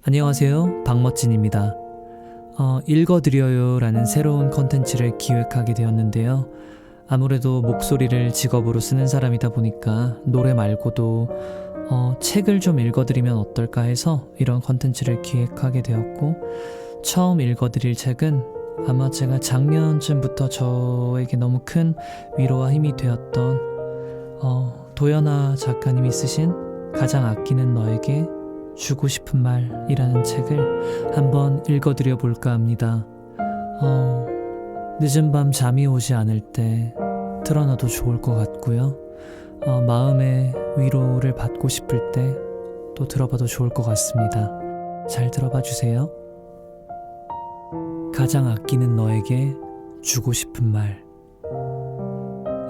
안녕하세요. 박멋진입니다. 읽어드려요 라는 새로운 컨텐츠를 기획하게 되었는데요. 아무래도 목소리를 직업으로 쓰는 사람이다 보니까 노래 말고도 책을 좀 읽어드리면 어떨까 해서 이런 컨텐츠를 기획하게 되었고, 처음 읽어드릴 책은 아마 제가 작년쯤부터 저에게 너무 큰 위로와 힘이 되었던 도연아 작가님이 쓰신 가장 아끼는 너에게 주고 싶은 말이라는 책을 한번 읽어드려 볼까 합니다. 늦은 밤 잠이 오지 않을 때 틀어놔도 좋을 것 같고요. 마음의 위로를 받고 싶을 때 또 들어봐도 좋을 것 같습니다. 잘 들어봐 주세요. 가장 아끼는 너에게 주고 싶은 말.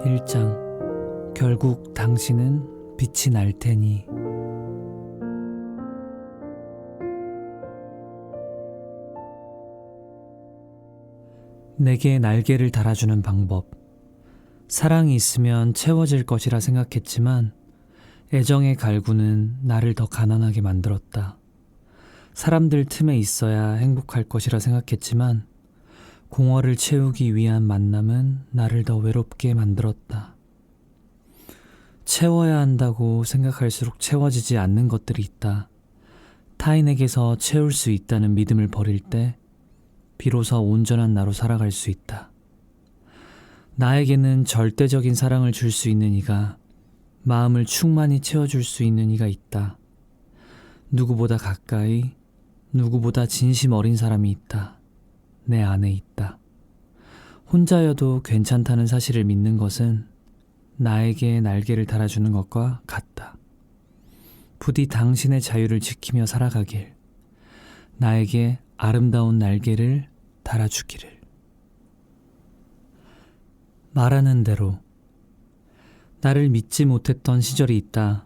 1장. 결국 당신은 빛이 날 테니. 내게 날개를 달아주는 방법. 사랑이 있으면 채워질 것이라 생각했지만 애정의 갈구는 나를 더 가난하게 만들었다. 사람들 틈에 있어야 행복할 것이라 생각했지만 공허를 채우기 위한 만남은 나를 더 외롭게 만들었다. 채워야 한다고 생각할수록 채워지지 않는 것들이 있다. 타인에게서 채울 수 있다는 믿음을 버릴 때 비로소 온전한 나로 살아갈 수 있다. 나에게는 절대적인 사랑을 줄 수 있는 이가, 마음을 충만히 채워줄 수 있는 이가 있다. 누구보다 가까이, 누구보다 진심 어린 사람이 있다. 내 안에 있다. 혼자여도 괜찮다는 사실을 믿는 것은 나에게 날개를 달아주는 것과 같다. 부디 당신의 자유를 지키며 살아가길, 나에게 아름다운 날개를 달아주기를. 말하는 대로. 나를 믿지 못했던 시절이 있다.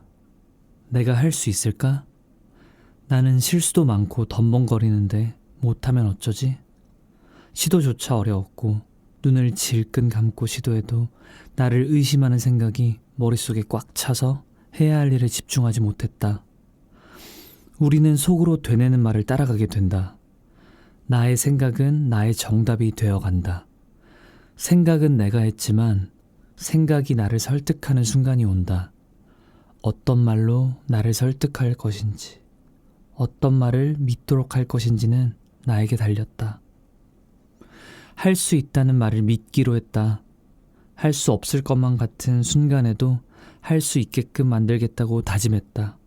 내가 할 수 있을까? 나는 실수도 많고 덤벙거리는데 못하면 어쩌지? 시도조차 어려웠고 눈을 질끈 감고 시도해도 나를 의심하는 생각이 머릿속에 꽉 차서 해야 할 일에 집중하지 못했다. 우리는 속으로 되뇌는 말을 따라가게 된다. 나의 생각은 나의 정답이 되어간다. 생각은 내가 했지만 생각이 나를 설득하는 순간이 온다. 어떤 말로 나를 설득할 것인지, 어떤 말을 믿도록 할 것인지는 나에게 달렸다. 할 수 있다는 말을 믿기로 했다. 할 수 없을 것만 같은 순간에도 할 수 있게끔 만들겠다고 다짐했다.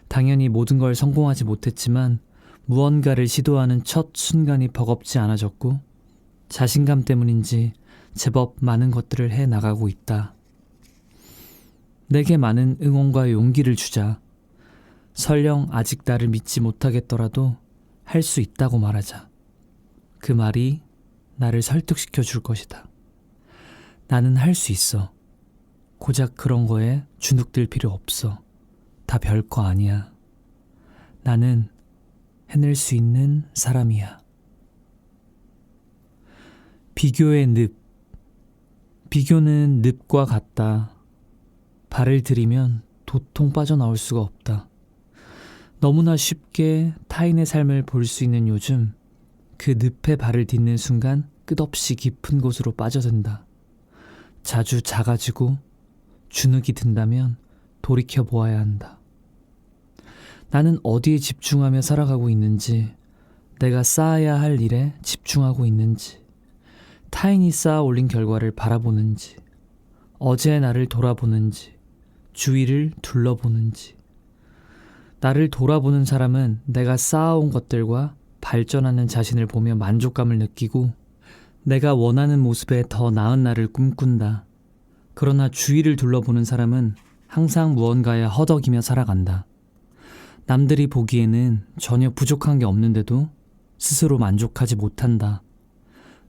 당연히 모든 걸 성공하지 못했지만 무언가를 시도하는 첫 순간이 버겁지 않아졌고 자신감 때문인지 제법 많은 것들을 해나가고 있다. 내게 많은 응원과 용기를 주자. 설령 아직 나를 믿지 못하겠더라도 할 수 있다고 말하자. 그 말이 나를 설득시켜 줄 것이다. 나는 할 수 있어. 고작 그런 거에 주눅들 필요 없어. 다 별거 아니야. 나는 해낼 수 있는 사람이야. 비교의 늪. 비교는 늪과 같다. 발을 들이면 도통 빠져나올 수가 없다. 너무나 쉽게 타인의 삶을 볼 수 있는 요즘, 그 늪에 발을 딛는 순간 끝없이 깊은 곳으로 빠져든다. 자주 작아지고 주눅이 든다면 돌이켜 보아야 한다. 나는 어디에 집중하며 살아가고 있는지, 내가 쌓아야 할 일에 집중하고 있는지, 타인이 쌓아 올린 결과를 바라보는지, 어제의 나를 돌아보는지, 주위를 둘러보는지. 나를 돌아보는 사람은 내가 쌓아온 것들과 발전하는 자신을 보며 만족감을 느끼고 내가 원하는 모습에 더 나은 나를 꿈꾼다. 그러나 주위를 둘러보는 사람은 항상 무언가에 허덕이며 살아간다. 남들이 보기에는 전혀 부족한 게 없는데도 스스로 만족하지 못한다.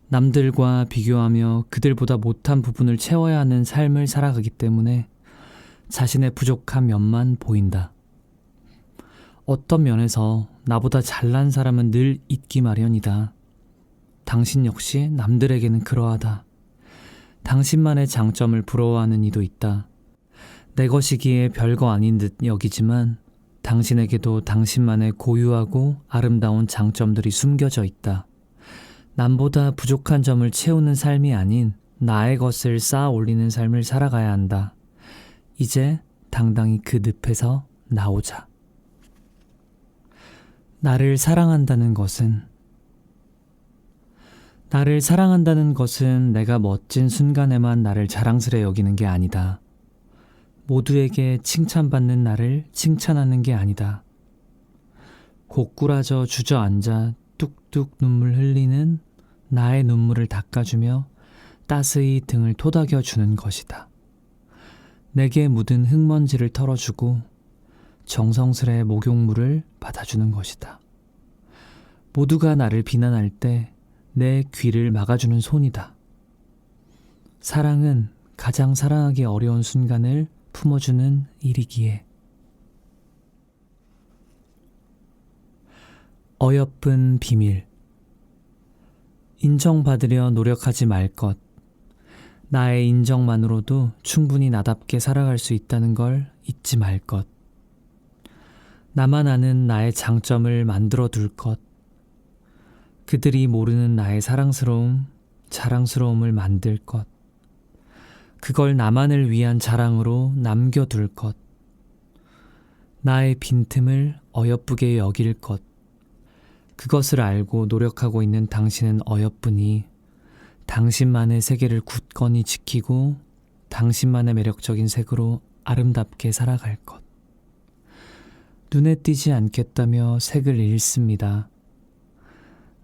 남들과 비교하며 그들보다 못한 부분을 채워야 하는 삶을 살아가기 때문에 자신의 부족한 면만 보인다. 어떤 면에서 나보다 잘난 사람은 늘 있기 마련이다. 당신 역시 남들에게는 그러하다. 당신만의 장점을 부러워하는 이도 있다. 내 것이기에 별거 아닌 듯 여기지만 당신에게도 당신만의 고유하고 아름다운 장점들이 숨겨져 있다. 남보다 부족한 점을 채우는 삶이 아닌 나의 것을 쌓아 올리는 삶을 살아가야 한다. 이제 당당히 그 늪에서 나오자. 나를 사랑한다는 것은 내가 멋진 순간에만 나를 자랑스레 여기는 게 아니다. 모두에게 칭찬받는 나를 칭찬하는 게 아니다. 고꾸라져 주저앉아 뚝뚝 눈물 흘리는 나의 눈물을 닦아주며 따스히 등을 토닥여주는 것이다. 내게 묻은 흙먼지를 털어주고 정성스레 목욕물을 받아주는 것이다. 모두가 나를 비난할 때 내 귀를 막아주는 손이다. 사랑은 가장 사랑하기 어려운 순간을 품어주는 일이기에. 어여쁜 비밀. 인정받으려 노력하지 말 것. 나의 인정만으로도 충분히 나답게 살아갈 수 있다는 걸 잊지 말 것. 나만 아는 나의 장점을 만들어 둘 것. 그들이 모르는 나의 사랑스러움, 자랑스러움을 만들 것. 그걸 나만을 위한 자랑으로 남겨둘 것. 나의 빈틈을 어여쁘게 여길 것. 그것을 알고 노력하고 있는 당신은 어여쁘니 당신만의 세계를 굳건히 지키고 당신만의 매력적인 색으로 아름답게 살아갈 것. 눈에 띄지 않겠다며 색을 잃습니다.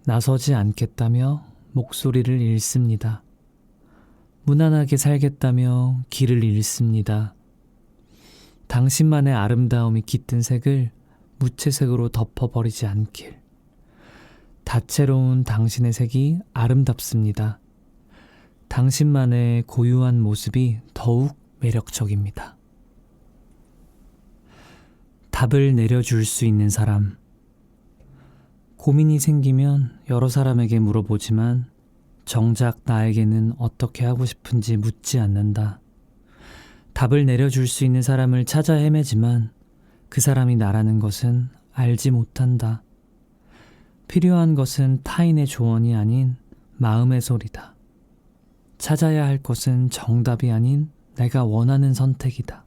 나서지 않겠다며 목소리를 잃습니다. 무난하게 살겠다며 길을 잃습니다. 당신만의 아름다움이 깃든 색을 무채색으로 덮어버리지 않길. 다채로운 당신의 색이 아름답습니다. 당신만의 고유한 모습이 더욱 매력적입니다. 답을 내려줄 수 있는 사람. 고민이 생기면 여러 사람에게 물어보지만 정작 나에게는 어떻게 하고 싶은지 묻지 않는다. 답을 내려줄 수 있는 사람을 찾아 헤매지만 그 사람이 나라는 것은 알지 못한다. 필요한 것은 타인의 조언이 아닌 마음의 소리다. 찾아야 할 것은 정답이 아닌 내가 원하는 선택이다.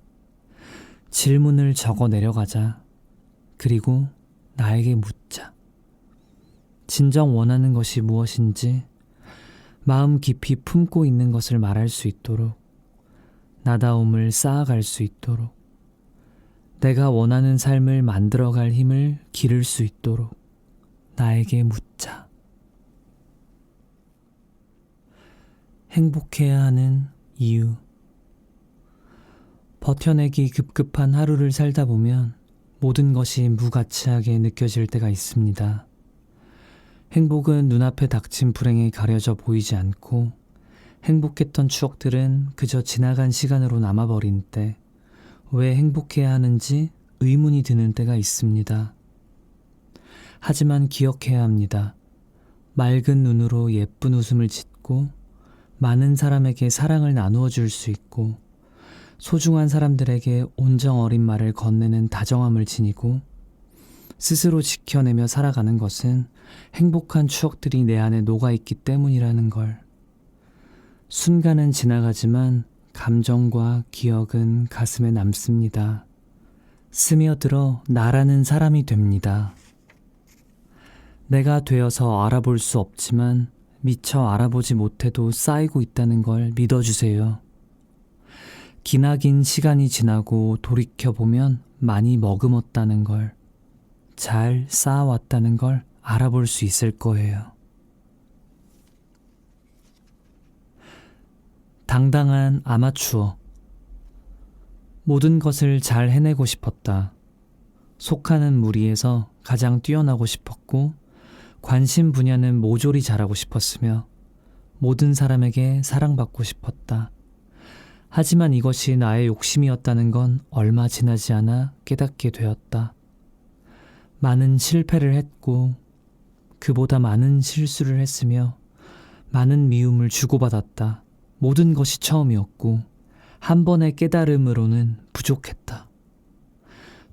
질문을 적어 내려가자. 그리고 나에게 묻자. 진정 원하는 것이 무엇인지 마음 깊이 품고 있는 것을 말할 수 있도록 나다움을 쌓아갈 수 있도록 내가 원하는 삶을 만들어갈 힘을 기를 수 있도록 나에게 묻자. 행복해야 하는 이유. 버텨내기 급급한 하루를 살다 보면 모든 것이 무가치하게 느껴질 때가 있습니다. 행복은 눈앞에 닥친 불행에 가려져 보이지 않고 행복했던 추억들은 그저 지나간 시간으로 남아버린 때 왜 행복해야 하는지 의문이 드는 때가 있습니다. 하지만 기억해야 합니다. 맑은 눈으로 예쁜 웃음을 짓고 많은 사람에게 사랑을 나누어 줄 수 있고 소중한 사람들에게 온정 어린 말을 건네는 다정함을 지니고 스스로 지켜내며 살아가는 것은 행복한 추억들이 내 안에 녹아있기 때문이라는 걸. 순간은 지나가지만 감정과 기억은 가슴에 남습니다. 스며들어 나라는 사람이 됩니다. 내가 되어서 알아볼 수 없지만 미처 알아보지 못해도 쌓이고 있다는 걸 믿어주세요. 기나긴 시간이 지나고 돌이켜보면 많이 머금었다는 걸, 잘 쌓아왔다는 걸 알아볼 수 있을 거예요. 당당한 아마추어. 모든 것을 잘 해내고 싶었다. 속하는 무리에서 가장 뛰어나고 싶었고 관심 분야는 모조리 잘하고 싶었으며 모든 사람에게 사랑받고 싶었다. 하지만 이것이 나의 욕심이었다는 건 얼마 지나지 않아 깨닫게 되었다. 많은 실패를 했고 그보다 많은 실수를 했으며 많은 미움을 주고받았다. 모든 것이 처음이었고 한 번의 깨달음으로는 부족했다.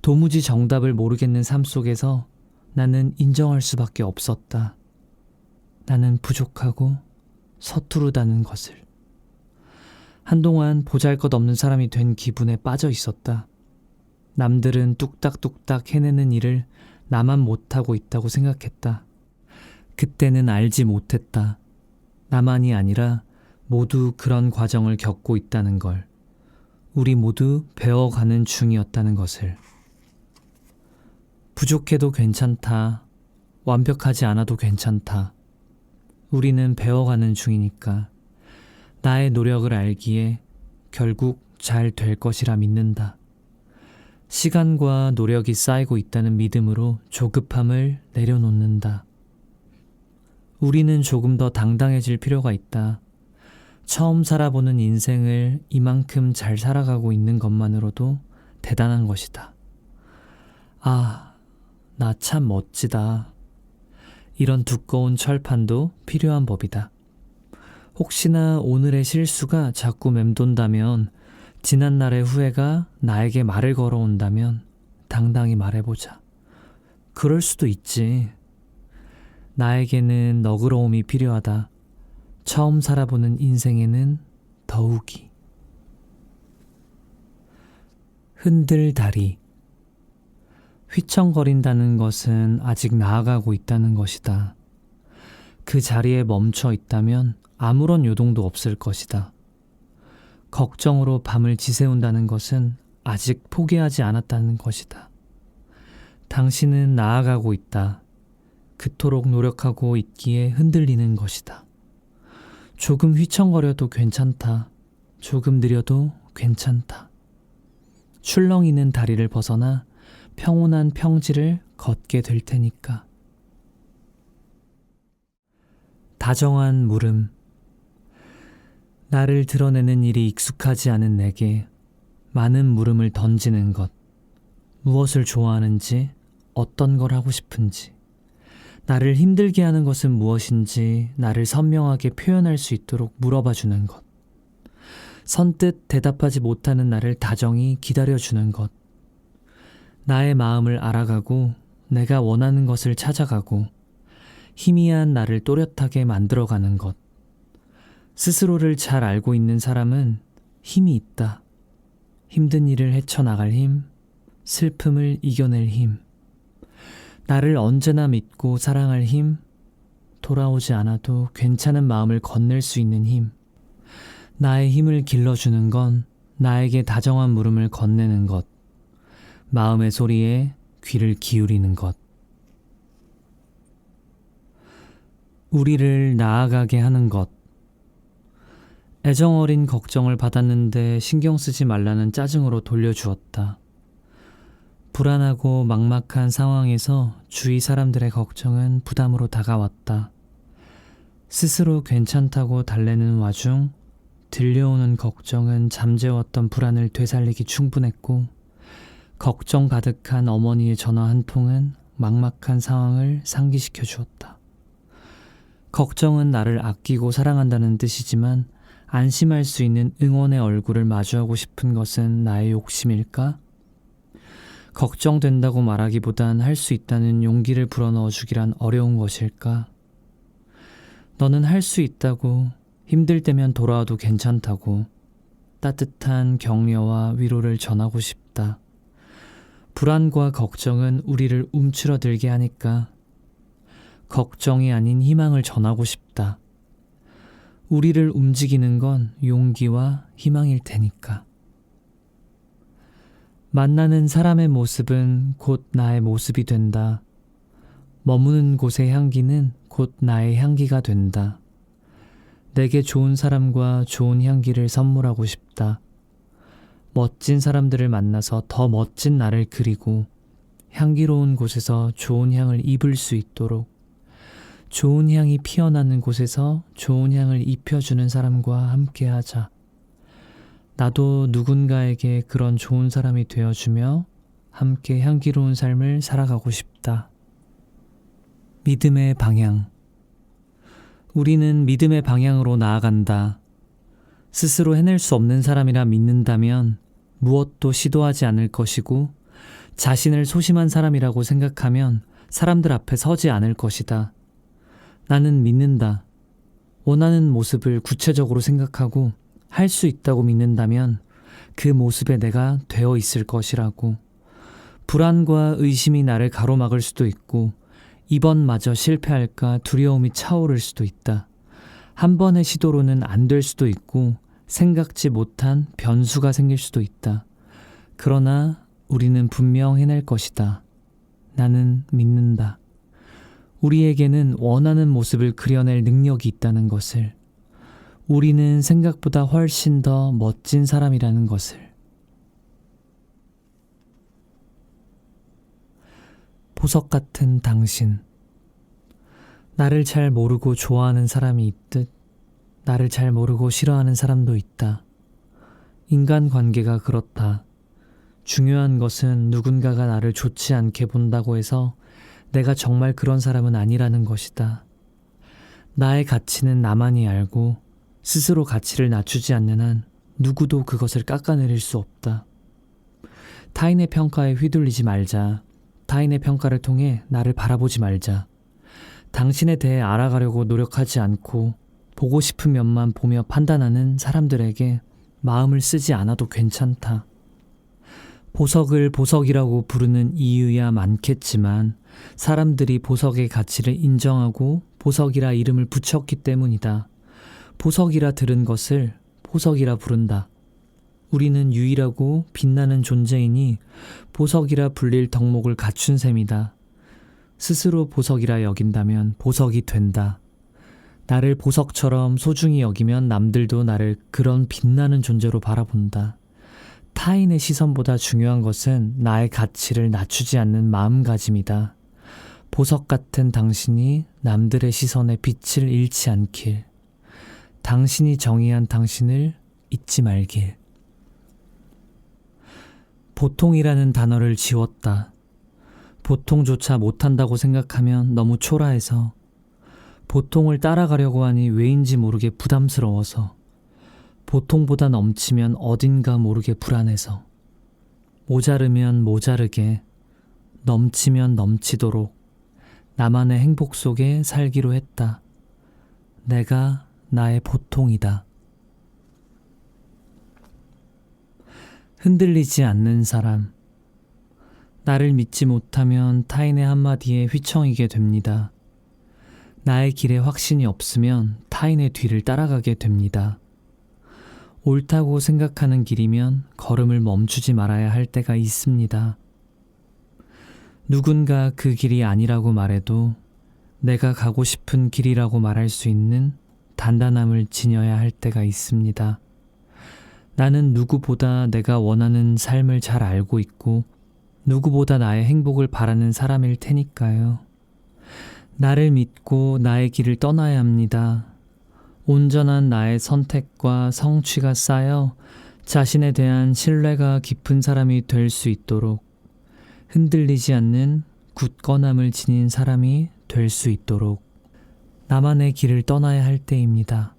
도무지 정답을 모르겠는 삶 속에서 나는 인정할 수밖에 없었다. 나는 부족하고 서투르다는 것을. 한동안 보잘것없는 사람이 된 기분에 빠져 있었다. 남들은 뚝딱뚝딱 해내는 일을 나만 못하고 있다고 생각했다. 그때는 알지 못했다. 나만이 아니라 모두 그런 과정을 겪고 있다는 걸. 우리 모두 배워가는 중이었다는 것을. 부족해도 괜찮다. 완벽하지 않아도 괜찮다. 우리는 배워가는 중이니까 나의 노력을 알기에 결국 잘 될 것이라 믿는다. 시간과 노력이 쌓이고 있다는 믿음으로 조급함을 내려놓는다. 우리는 조금 더 당당해질 필요가 있다. 처음 살아보는 인생을 이만큼 잘 살아가고 있는 것만으로도 대단한 것이다. 아, 나 참 멋지다. 이런 두꺼운 철판도 필요한 법이다. 혹시나 오늘의 실수가 자꾸 맴돈다면, 지난날의 후회가 나에게 말을 걸어온다면 당당히 말해보자. 그럴 수도 있지. 나에게는 너그러움이 필요하다. 처음 살아보는 인생에는 더욱이. 흔들 다리. 휘청거린다는 것은 아직 나아가고 있다는 것이다. 그 자리에 멈춰 있다면 아무런 요동도 없을 것이다. 걱정으로 밤을 지새운다는 것은 아직 포기하지 않았다는 것이다. 당신은 나아가고 있다. 그토록 노력하고 있기에 흔들리는 것이다. 조금 휘청거려도 괜찮다. 조금 느려도 괜찮다. 출렁이는 다리를 벗어나 평온한 평지를 걷게 될 테니까. 다정한 물음. 나를 드러내는 일이 익숙하지 않은 내게 많은 물음을 던지는 것. 무엇을 좋아하는지, 어떤 걸 하고 싶은지, 나를 힘들게 하는 것은 무엇인지 나를 선명하게 표현할 수 있도록 물어봐주는 것. 선뜻 대답하지 못하는 나를 다정히 기다려주는 것. 나의 마음을 알아가고 내가 원하는 것을 찾아가고 희미한 나를 또렷하게 만들어가는 것. 스스로를 잘 알고 있는 사람은 힘이 있다. 힘든 일을 헤쳐나갈 힘, 슬픔을 이겨낼 힘, 나를 언제나 믿고 사랑할 힘, 돌아오지 않아도 괜찮은 마음을 건넬 수 있는 힘. 나의 힘을 길러주는 건 나에게 다정한 물음을 건네는 것, 마음의 소리에 귀를 기울이는 것. 우리를 나아가게 하는 것. 애정어린 걱정을 받았는데 신경 쓰지 말라는 짜증으로 돌려주었다. 불안하고 막막한 상황에서 주위 사람들의 걱정은 부담으로 다가왔다. 스스로 괜찮다고 달래는 와중 들려오는 걱정은 잠재웠던 불안을 되살리기 충분했고, 걱정 가득한 어머니의 전화 한 통은 막막한 상황을 상기시켜 주었다. 걱정은 나를 아끼고 사랑한다는 뜻이지만 안심할 수 있는 응원의 얼굴을 마주하고 싶은 것은 나의 욕심일까? 걱정된다고 말하기보단 할 수 있다는 용기를 불어넣어 주기란 어려운 것일까? 너는 할 수 있다고, 힘들 때면 돌아와도 괜찮다고 따뜻한 격려와 위로를 전하고 싶다. 불안과 걱정은 우리를 움츠러들게 하니까 걱정이 아닌 희망을 전하고 싶다. 우리를 움직이는 건 용기와 희망일 테니까. 만나는 사람의 모습은 곧 나의 모습이 된다. 머무는 곳의 향기는 곧 나의 향기가 된다. 내게 좋은 사람과 좋은 향기를 선물하고 싶다. 멋진 사람들을 만나서 더 멋진 나를 그리고 향기로운 곳에서 좋은 향을 입을 수 있도록, 좋은 향이 피어나는 곳에서 좋은 향을 입혀주는 사람과 함께하자. 나도 누군가에게 그런 좋은 사람이 되어주며 함께 향기로운 삶을 살아가고 싶다. 믿음의 방향. 우리는 믿음의 방향으로 나아간다. 스스로 해낼 수 없는 사람이라 믿는다면 무엇도 시도하지 않을 것이고, 자신을 소심한 사람이라고 생각하면 사람들 앞에 서지 않을 것이다. 나는 믿는다. 원하는 모습을 구체적으로 생각하고 할 수 있다고 믿는다면 그 모습에 내가 되어 있을 것이라고. 불안과 의심이 나를 가로막을 수도 있고 이번마저 실패할까 두려움이 차오를 수도 있다. 한 번의 시도로는 안 될 수도 있고 생각지 못한 변수가 생길 수도 있다. 그러나 우리는 분명 해낼 것이다. 나는 믿는다. 우리에게는 원하는 모습을 그려낼 능력이 있다는 것을. 우리는 생각보다 훨씬 더 멋진 사람이라는 것을. 보석 같은 당신. 나를 잘 모르고 좋아하는 사람이 있듯 나를 잘 모르고 싫어하는 사람도 있다. 인간관계가 그렇다. 중요한 것은 누군가가 나를 좋지 않게 본다고 해서 내가 정말 그런 사람은 아니라는 것이다. 나의 가치는 나만이 알고 스스로 가치를 낮추지 않는 한 누구도 그것을 깎아내릴 수 없다. 타인의 평가에 휘둘리지 말자. 타인의 평가를 통해 나를 바라보지 말자. 당신에 대해 알아가려고 노력하지 않고 보고 싶은 면만 보며 판단하는 사람들에게 마음을 쓰지 않아도 괜찮다. 보석을 보석이라고 부르는 이유야 많겠지만 사람들이 보석의 가치를 인정하고 보석이라 이름을 붙였기 때문이다. 보석이라 들은 것을 보석이라 부른다. 우리는 유일하고 빛나는 존재이니 보석이라 불릴 덕목을 갖춘 셈이다. 스스로 보석이라 여긴다면 보석이 된다. 나를 보석처럼 소중히 여기면 남들도 나를 그런 빛나는 존재로 바라본다. 타인의 시선보다 중요한 것은 나의 가치를 낮추지 않는 마음가짐이다. 보석 같은 당신이 남들의 시선에 빛을 잃지 않길. 당신이 정의한 당신을 잊지 말길. 보통이라는 단어를 지웠다. 보통조차 못한다고 생각하면 너무 초라해서, 보통을 따라가려고 하니 왜인지 모르게 부담스러워서, 보통보다 넘치면 어딘가 모르게 불안해서, 모자르면 모자르게, 넘치면 넘치도록 나만의 행복 속에 살기로 했다. 내가 나의 보통이다. 흔들리지 않는 사람. 나를 믿지 못하면 타인의 한마디에 휘청이게 됩니다. 나의 길에 확신이 없으면 타인의 뒤를 따라가게 됩니다. 옳다고 생각하는 길이면 걸음을 멈추지 말아야 할 때가 있습니다. 누군가 그 길이 아니라고 말해도 내가 가고 싶은 길이라고 말할 수 있는 단단함을 지녀야 할 때가 있습니다. 나는 누구보다 내가 원하는 삶을 잘 알고 있고 누구보다 나의 행복을 바라는 사람일 테니까요. 나를 믿고 나의 길을 떠나야 합니다. 온전한 나의 선택과 성취가 쌓여 자신에 대한 신뢰가 깊은 사람이 될 수 있도록, 흔들리지 않는 굳건함을 지닌 사람이 될 수 있도록 나만의 길을 떠나야 할 때입니다.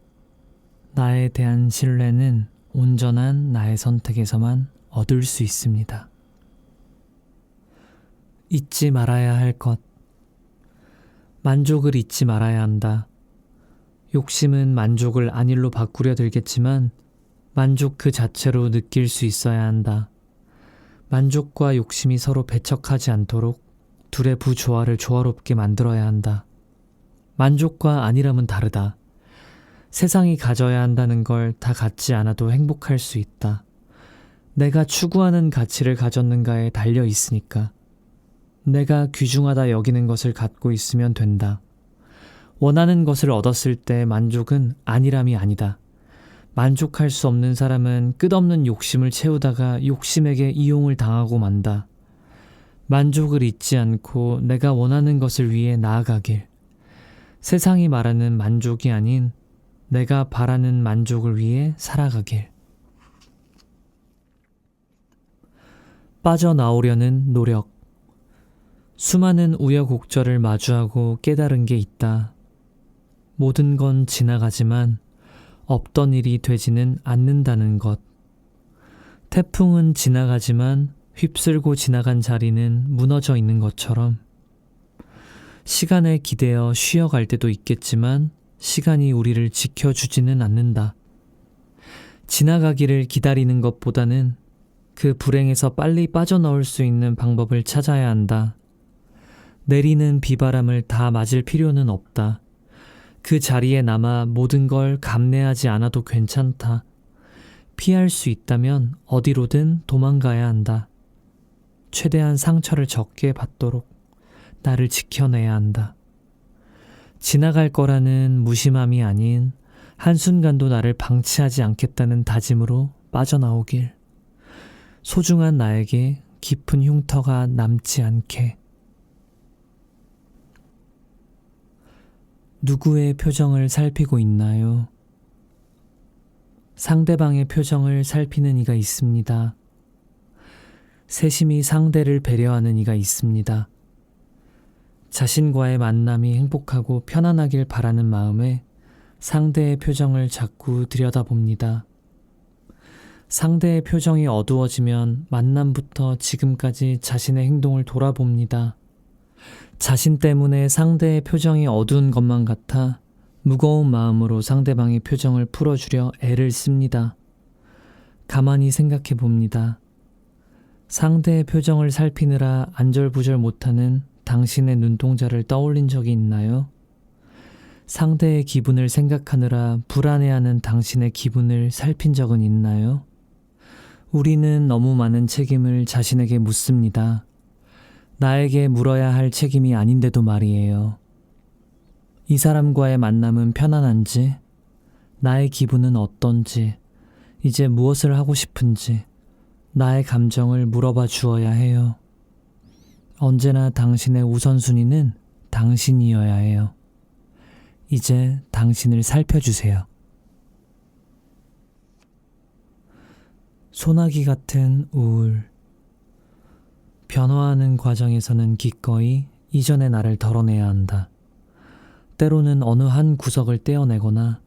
나에 대한 신뢰는 온전한 나의 선택에서만 얻을 수 있습니다. 잊지 말아야 할 것. 만족을 잊지 말아야 한다. 욕심은 만족을 안일로 바꾸려 들겠지만 만족 그 자체로 느낄 수 있어야 한다. 만족과 욕심이 서로 배척하지 않도록 둘의 부조화를 조화롭게 만들어야 한다. 만족과 안일함은 다르다. 세상이 가져야 한다는 걸 다 갖지 않아도 행복할 수 있다. 내가 추구하는 가치를 가졌는가에 달려 있으니까. 내가 귀중하다 여기는 것을 갖고 있으면 된다. 원하는 것을 얻었을 때 만족은 안일함이 아니다. 만족할 수 없는 사람은 끝없는 욕심을 채우다가 욕심에게 이용을 당하고 만다. 만족을 잊지 않고 내가 원하는 것을 위해 나아가길. 세상이 말하는 만족이 아닌 내가 바라는 만족을 위해 살아가길. 빠져나오려는 노력. 수많은 우여곡절을 마주하고 깨달은 게 있다. 모든 건 지나가지만 없던 일이 되지는 않는다는 것. 태풍은 지나가지만 휩쓸고 지나간 자리는 무너져 있는 것처럼 시간에 기대어 쉬어갈 때도 있겠지만 시간이 우리를 지켜주지는 않는다. 지나가기를 기다리는 것보다는 그 불행에서 빨리 빠져나올 수 있는 방법을 찾아야 한다. 내리는 비바람을 다 맞을 필요는 없다. 그 자리에 남아 모든 걸 감내하지 않아도 괜찮다. 피할 수 있다면 어디로든 도망가야 한다. 최대한 상처를 적게 받도록 나를 지켜내야 한다. 지나갈 거라는 무심함이 아닌 한순간도 나를 방치하지 않겠다는 다짐으로 빠져나오길. 소중한 나에게 깊은 흉터가 남지 않게. 누구의 표정을 살피고 있나요? 상대방의 표정을 살피는 이가 있습니다. 세심히 상대를 배려하는 이가 있습니다. 자신과의 만남이 행복하고 편안하길 바라는 마음에 상대의 표정을 자꾸 들여다봅니다. 상대의 표정이 어두워지면 만남부터 지금까지 자신의 행동을 돌아봅니다. 자신 때문에 상대의 표정이 어두운 것만 같아 무거운 마음으로 상대방의 표정을 풀어주려 애를 씁니다. 가만히 생각해 봅니다. 상대의 표정을 살피느라 안절부절 못하는 당신의 눈동자를 떠올린 적이 있나요? 상대의 기분을 생각하느라 불안해하는 당신의 기분을 살핀 적은 있나요? 우리는 너무 많은 책임을 자신에게 묻습니다. 나에게 물어야 할 책임이 아닌데도 말이에요. 이 사람과의 만남은 편안한지, 나의 기분은 어떤지, 이제 무엇을 하고 싶은지, 나의 감정을 물어봐 주어야 해요. 언제나 당신의 우선순위는 당신이어야 해요. 이제 당신을 살펴주세요. 소나기 같은 우울. 변화하는 과정에서는 기꺼이 이전의 나를 덜어내야 한다. 때로는 어느 한 구석을 떼어내거나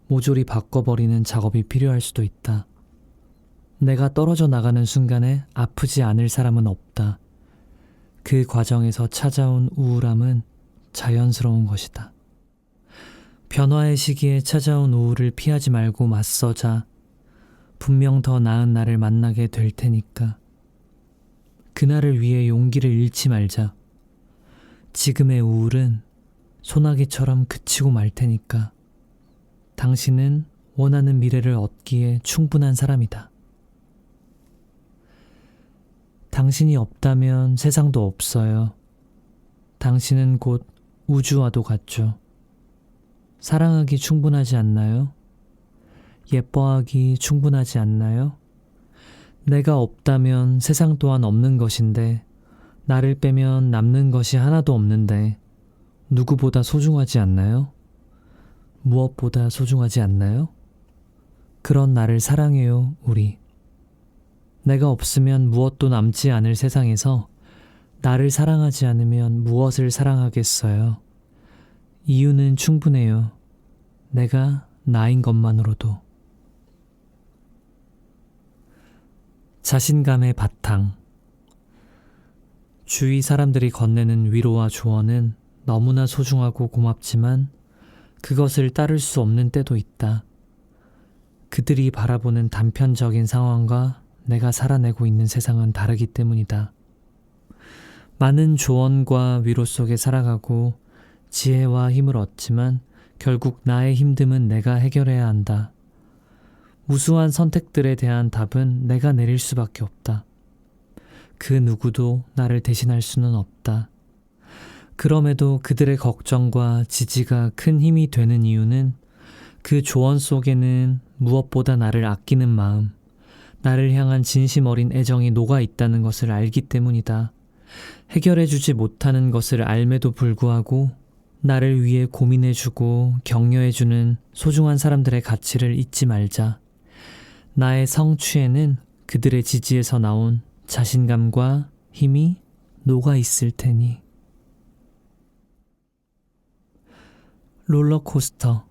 모조리 바꿔버리는 작업이 필요할 수도 있다. 내가 떨어져 나가는 순간에 아프지 않을 사람은 없다. 그 과정에서 찾아온 우울함은 자연스러운 것이다. 변화의 시기에 찾아온 우울을 피하지 말고 맞서자. 분명 더 나은 나를 만나게 될 테니까. 그날을 위해 용기를 잃지 말자. 지금의 우울은 소나기처럼 그치고 말 테니까. 당신은 원하는 미래를 얻기에 충분한 사람이다. 당신이 없다면 세상도 없어요. 당신은 곧 우주와도 같죠. 사랑하기 충분하지 않나요? 예뻐하기 충분하지 않나요? 내가 없다면 세상 또한 없는 것인데, 나를 빼면 남는 것이 하나도 없는데, 누구보다 소중하지 않나요? 무엇보다 소중하지 않나요? 그런 나를 사랑해요, 우리. 내가 없으면 무엇도 남지 않을 세상에서 나를 사랑하지 않으면 무엇을 사랑하겠어요? 이유는 충분해요. 내가 나인 것만으로도. 자신감의 바탕. 주위 사람들이 건네는 위로와 조언은 너무나 소중하고 고맙지만 그것을 따를 수 없는 때도 있다. 그들이 바라보는 단편적인 상황과 내가 살아내고 있는 세상은 다르기 때문이다. 많은 조언과 위로 속에 살아가고 지혜와 힘을 얻지만 결국 나의 힘듦은 내가 해결해야 한다. 무수한 선택들에 대한 답은 내가 내릴 수밖에 없다. 그 누구도 나를 대신할 수는 없다. 그럼에도 그들의 걱정과 지지가 큰 힘이 되는 이유는 그 조언 속에는 무엇보다 나를 아끼는 마음, 나를 향한 진심 어린 애정이 녹아 있다는 것을 알기 때문이다. 해결해주지 못하는 것을 알매도 불구하고 나를 위해 고민해주고 격려해주는 소중한 사람들의 가치를 잊지 말자. 나의 성취에는 그들의 지지에서 나온 자신감과 힘이 녹아 있을 테니. 롤러코스터.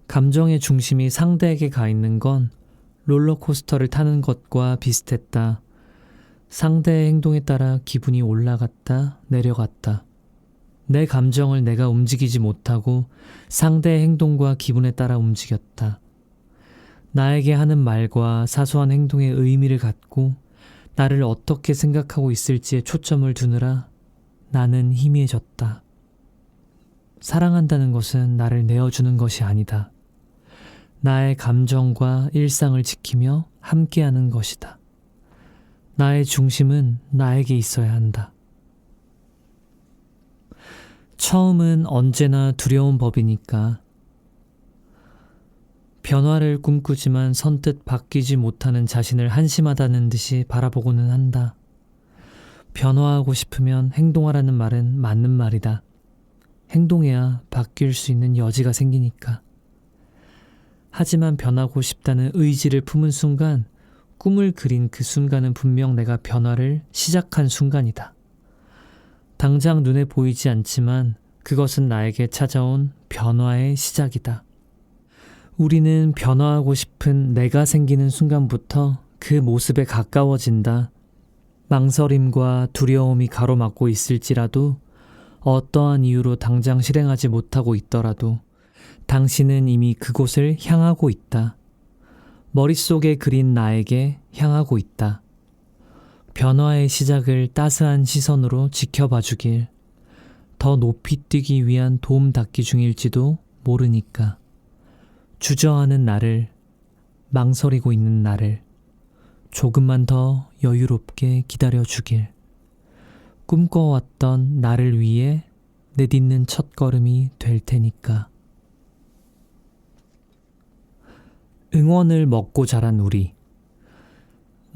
감정의 중심이 상대에게 가 있는 건 롤러코스터를 타는 것과 비슷했다. 상대의 행동에 따라 기분이 올라갔다 내려갔다. 내 감정을 내가 움직이지 못하고 상대의 행동과 기분에 따라 움직였다. 나에게 하는 말과 사소한 행동에 의미를 갖고 나를 어떻게 생각하고 있을지에 초점을 두느라 나는 희미해졌다. 사랑한다는 것은 나를 내어주는 것이 아니다. 나의 감정과 일상을 지키며 함께하는 것이다. 나의 중심은 나에게 있어야 한다. 처음은 언제나 두려운 법이니까 변화를 꿈꾸지만 선뜻 바뀌지 못하는 자신을 한심하다는 듯이 바라보고는 한다. 변화하고 싶으면 행동하라는 말은 맞는 말이다. 행동해야 바뀔 수 있는 여지가 생기니까. 하지만 변하고 싶다는 의지를 품은 순간, 꿈을 그린 그 순간은 분명 내가 변화를 시작한 순간이다. 당장 눈에 보이지 않지만 그것은 나에게 찾아온 변화의 시작이다. 우리는 변화하고 싶은 내가 생기는 순간부터 그 모습에 가까워진다. 망설임과 두려움이 가로막고 있을지라도 어떠한 이유로 당장 실행하지 못하고 있더라도 당신은 이미 그곳을 향하고 있다. 머릿속에 그린 나에게 향하고 있다. 변화의 시작을 따스한 시선으로 지켜봐 주길. 더 높이 뛰기 위한 도움닫기 중일지도 모르니까. 주저하는 나를, 망설이고 있는 나를 조금만 더 여유롭게 기다려 주길. 꿈꿔왔던 나를 위해 내딛는 첫걸음이 될 테니까. 응원을 먹고 자란 우리.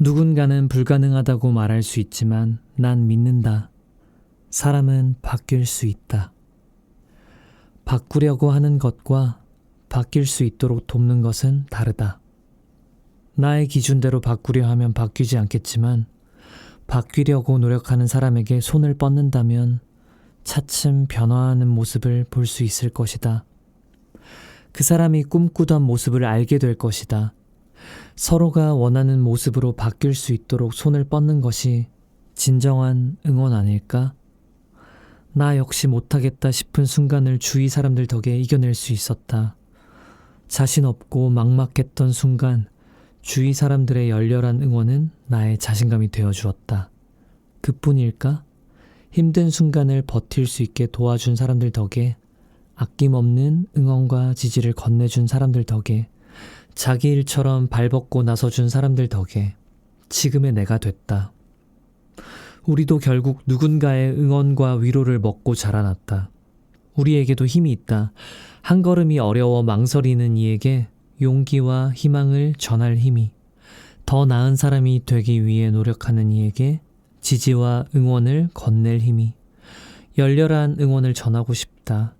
누군가는 불가능하다고 말할 수 있지만 난 믿는다. 사람은 바뀔 수 있다. 바꾸려고 하는 것과 바뀔 수 있도록 돕는 것은 다르다. 나의 기준대로 바꾸려 하면 바뀌지 않겠지만 바뀌려고 노력하는 사람에게 손을 뻗는다면 차츰 변화하는 모습을 볼 수 있을 것이다. 그 사람이 꿈꾸던 모습을 알게 될 것이다. 서로가 원하는 모습으로 바뀔 수 있도록 손을 뻗는 것이 진정한 응원 아닐까? 나 역시 못하겠다 싶은 순간을 주위 사람들 덕에 이겨낼 수 있었다. 자신 없고 막막했던 순간 주위 사람들의 열렬한 응원은 나의 자신감이 되어주었다. 그뿐일까? 힘든 순간을 버틸 수 있게 도와준 사람들 덕에, 아낌없는 응원과 지지를 건네준 사람들 덕에, 자기 일처럼 발벗고 나서준 사람들 덕에 지금의 내가 됐다. 우리도 결국 누군가의 응원과 위로를 먹고 자라났다. 우리에게도 힘이 있다. 한 걸음이 어려워 망설이는 이에게 용기와 희망을 전할 힘이, 더 나은 사람이 되기 위해 노력하는 이에게 지지와 응원을 건넬 힘이, 열렬한 응원을 전하고 싶다.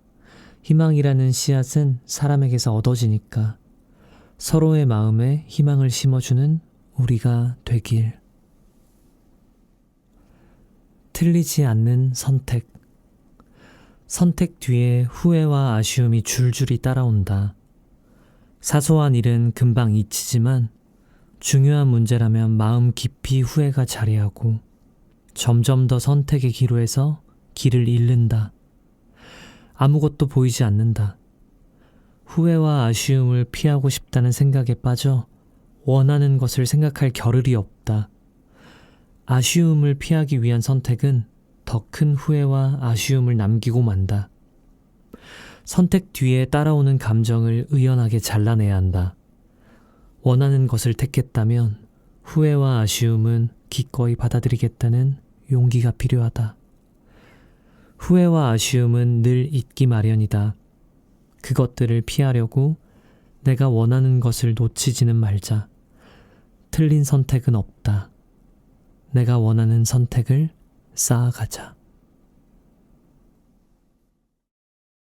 희망이라는 씨앗은 사람에게서 얻어지니까 서로의 마음에 희망을 심어주는 우리가 되길. 틀리지 않는 선택. 선택 뒤에 후회와 아쉬움이 줄줄이 따라온다. 사소한 일은 금방 잊히지만 중요한 문제라면 마음 깊이 후회가 자리하고 점점 더 선택의 기로에서 길을 잃는다. 아무것도 보이지 않는다. 후회와 아쉬움을 피하고 싶다는 생각에 빠져 원하는 것을 생각할 겨를이 없다. 아쉬움을 피하기 위한 선택은 더 큰 후회와 아쉬움을 남기고 만다. 선택 뒤에 따라오는 감정을 의연하게 잘라내야 한다. 원하는 것을 택했다면 후회와 아쉬움은 기꺼이 받아들이겠다는 용기가 필요하다. 후회와 아쉬움은 늘 있기 마련이다. 그것들을 피하려고 내가 원하는 것을 놓치지는 말자. 틀린 선택은 없다. 내가 원하는 선택을 쌓아가자.